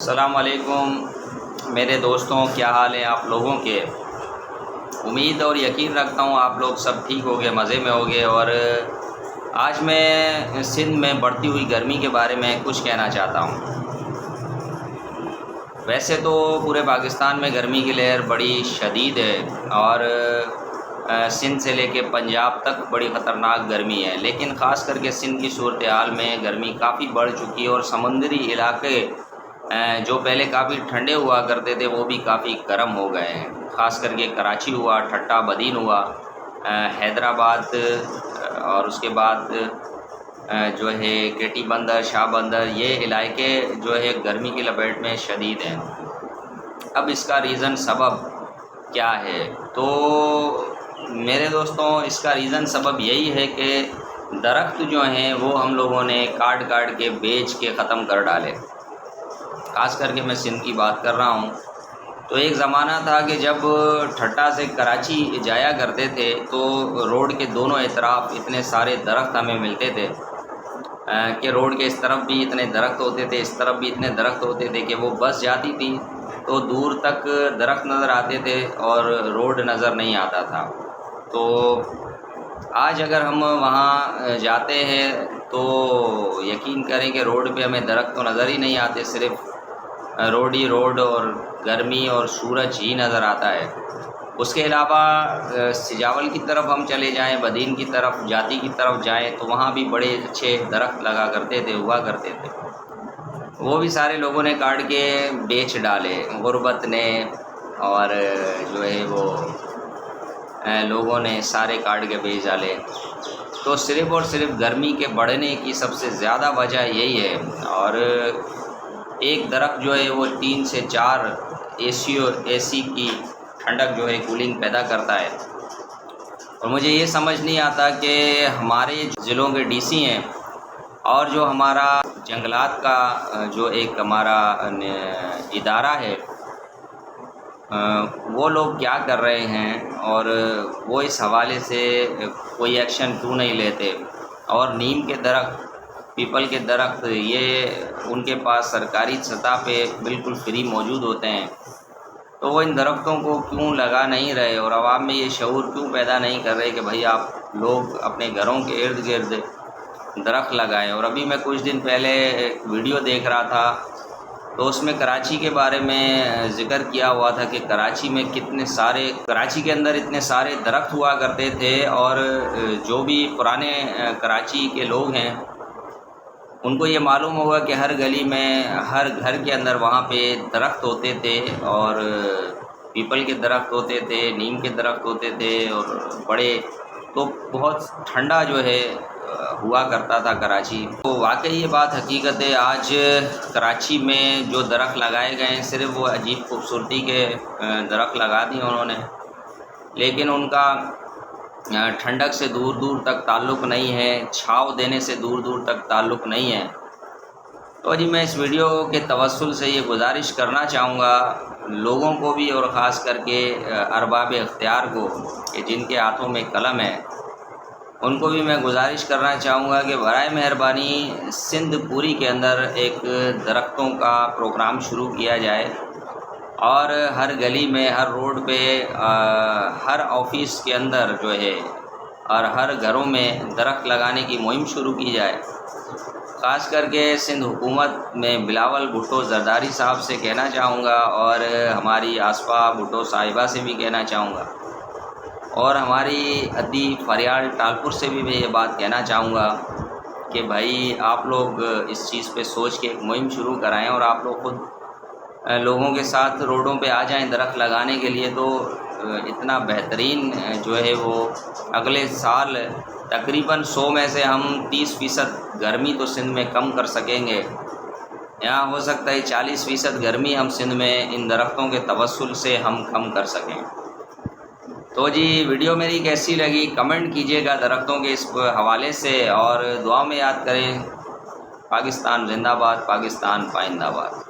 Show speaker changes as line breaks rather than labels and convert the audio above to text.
السلام علیکم میرے دوستوں، کیا حال ہے آپ لوگوں کے؟ امید اور یقین رکھتا ہوں آپ لوگ سب ٹھیک ہوگے، مزے میں ہوگے۔ اور آج میں سندھ میں بڑھتی ہوئی گرمی کے بارے میں کچھ کہنا چاہتا ہوں۔ ویسے تو پورے پاکستان میں گرمی کی لہر بڑی شدید ہے اور سندھ سے لے کے پنجاب تک بڑی خطرناک گرمی ہے، لیکن خاص کر کے سندھ کی صورتحال میں گرمی کافی بڑھ چکی ہے اور سمندری علاقے جو پہلے کافی ٹھنڈے ہوا کرتے تھے وہ بھی کافی گرم ہو گئے ہیں۔ خاص کر کے کراچی ہوا، ٹھٹہ بدین ہوا، حیدرآباد، اور اس کے بعد جو ہے کیٹی بندر، شاہ بندر، یہ علاقے جو ہے گرمی کی لپیٹ میں شدید ہیں۔ اب اس کا ریزن سبب کیا ہے؟ تو میرے دوستوں، اس کا ریزن سبب یہی ہے کہ درخت جو ہیں وہ ہم لوگوں نے کاٹ کے بیچ کے ختم کر ڈالے۔ خاص کر کے میں سندھ کی بات کر رہا ہوں۔ تو ایک زمانہ تھا کہ جب ٹھٹہ سے کراچی جایا کرتے تھے تو روڈ کے دونوں اطراف اتنے سارے درخت ہمیں ملتے تھے کہ روڈ کے اس طرف بھی اتنے درخت ہوتے تھے، اس طرف بھی اتنے درخت ہوتے تھے کہ وہ بس جاتی تھی تو دور تک درخت نظر آتے تھے اور روڈ نظر نہیں آتا تھا۔ تو آج اگر ہم وہاں جاتے ہیں تو یقین کریں کہ روڈ پہ ہمیں درخت تو نظر ہی نہیں آتے، صرف روڈ ہی روڈ اور گرمی اور سورج ہی نظر آتا ہے۔ اس کے علاوہ سجاول کی طرف ہم چلے جائیں، بدین کی طرف، جاتی کی طرف جائیں تو وہاں بھی بڑے اچھے درخت لگا کرتے تھے، ہوا کرتے تھے۔ وہ بھی سارے لوگوں نے کاٹ کے بیچ ڈالے، غربت نے اور جو ہے وہ لوگوں نے سارے کاٹ کے بیچ ڈالے۔ تو صرف اور صرف گرمی کے بڑھنے کی سب سے زیادہ وجہ یہی ہے۔ اور ایک درخت جو ہے وہ 3 سے 4 اے سی کی ٹھنڈک جو ہے کولنگ پیدا کرتا ہے۔ اور مجھے یہ سمجھ نہیں آتا کہ ہمارے ضلعوں کے ڈی سی ہیں اور جو ہمارا جنگلات کا جو ایک ہمارا ادارہ ہے، وہ لوگ کیا کر رہے ہیں اور وہ اس حوالے سے کوئی ایکشن کیوں نہیں لیتے؟ اور نیم کے درخت، پیپل کے درخت، یہ ان کے پاس سرکاری سطح پہ بالکل فری موجود ہوتے ہیں، تو وہ ان درختوں کو کیوں لگا نہیں رہے اور عوام میں یہ شعور کیوں پیدا نہیں کر رہے کہ بھائی آپ لوگ اپنے گھروں کے ارد گرد درخت لگائیں؟ اور ابھی میں کچھ دن پہلے ایک ویڈیو دیکھ رہا تھا تو اس میں کراچی کے بارے میں ذکر کیا ہوا تھا کہ کراچی کے اندر اتنے سارے درخت ہوا کرتے تھے، اور جو بھی پرانے کراچی کے لوگ ہیں ان کو یہ معلوم ہوگا کہ ہر گلی میں، ہر گھر کے اندر وہاں پہ درخت ہوتے تھے، اور پیپل کے درخت ہوتے تھے، نیم کے درخت ہوتے تھے، اور بڑے، تو بہت ٹھنڈا جو ہے ہوا کرتا تھا کراچی۔ تو واقعی یہ بات حقیقت ہے۔ آج کراچی میں جو درخت لگائے گئے ہیں صرف وہ عجیب خوبصورتی کے درخت لگا دیے انہوں نے، لیکن ان کا ٹھنڈک سے دور دور تک تعلق نہیں ہے، چھاؤ دینے سے دور دور تک تعلق نہیں ہے۔ تو جی میں اس ویڈیو کے توسل سے یہ گزارش کرنا چاہوں گا لوگوں کو بھی، اور خاص کر کے ارباب اختیار کو، کہ جن کے ہاتھوں میں قلم ہے، ان کو بھی میں گزارش کرنا چاہوں گا کہ برائے مہربانی سندھ پوری کے اندر ایک درختوں کا پروگرام شروع کیا جائے، اور ہر گلی میں، ہر روڈ پہ، ہر آفس کے اندر جو ہے، اور ہر گھروں میں درخت لگانے کی مہم شروع کی جائے۔ خاص کر کے سندھ حکومت میں بلاول بھٹو زرداری صاحب سے کہنا چاہوں گا، اور ہماری آصفہ بھٹو صاحبہ سے بھی کہنا چاہوں گا، اور ہماری عدی فریال ٹالپور سے بھی میں یہ بات کہنا چاہوں گا کہ بھائی آپ لوگ اس چیز پہ سوچ کے ایک مہم شروع کرائیں، اور آپ لوگ خود لوگوں کے ساتھ روڈوں پہ آ جائیں درخت لگانے کے لیے، تو اتنا بہترین جو ہے وہ اگلے سال تقریباً 100 میں سے ہم 30% گرمی تو سندھ میں کم کر سکیں گے۔ یہاں ہو سکتا ہے 40% گرمی ہم سندھ میں ان درختوں کے توسل سے ہم کم کر سکیں۔ تو جی ویڈیو میری کیسی لگی کمنٹ کیجیے گا درختوں کے اس حوالے سے، اور دعا میں یاد کریں۔ پاکستان زندہ باد، پاکستان پائندہ باد۔